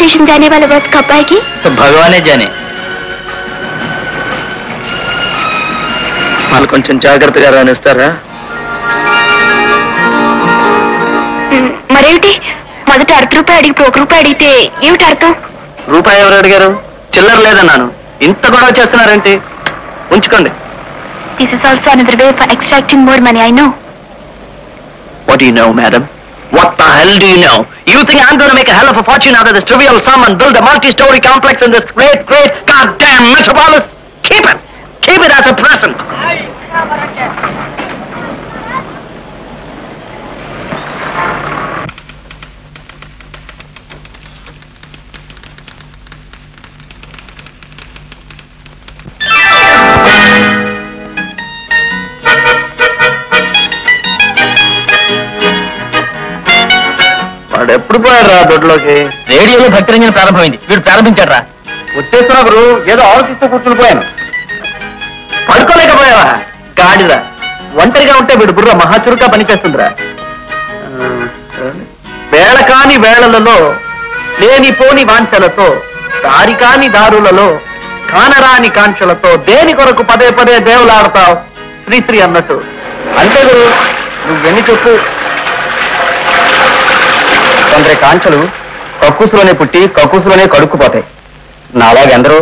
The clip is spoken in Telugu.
स्टेशन जाने वाला बस कब आएगी? तो भगवान जाने। వాళ్ళు కొంచెం జాగ్రత్తగా రానిస్తారా? మరేమిటి మొదట ₹1 అడిగి ₹1 అడిగితే ఏమిటి అర్థం? రూపాయి ఎవరు అడిగారు? చిల్లర లేదన్నాను. ఇంత గొడవ చేస్తున్నారేంటి? ఉంచుకోండి. This is also another way for extracting more money, I know. What do you know, madam? What the hell do you know? You think I'm going to make a hell of a fortune out of this trivial sum and build a multi-story complex in this great, goddamn metropolis? Keep it! Keep it as a present! ఎప్పుడు పోయాడు రా దొడ్లోకి? రేడియోలో భక్తిరంజన ప్రారంభమైంది, వీడు ప్రారంభించాడు రా. వచ్చేస్తున్నా గురు, ఏదో ఆలోచిస్తూ కూర్చుని పోయాను. పడుకోలేకపోయావా గాడిరా? ఒంటరిగా ఉంటే వీడు బుర్ర మహాచురుగా పనిచేస్తుందిరా. వేళ కాని వేళలలో లేనిపోని వాంఛలతో దారి కాని దారులలో కానరాని కాంక్షలతో దేని కొరకు పదే పదే దేవులాడతావు శ్రీశ్రీ అన్నట్టు. అంతే గురు, నువ్వెన్ని చెప్పు. కొందరి కాంక్షలు కక్కుసులోనే పుట్టి కక్కుసులోనే కడుక్కుపోతాయి. నాలాగెందరూ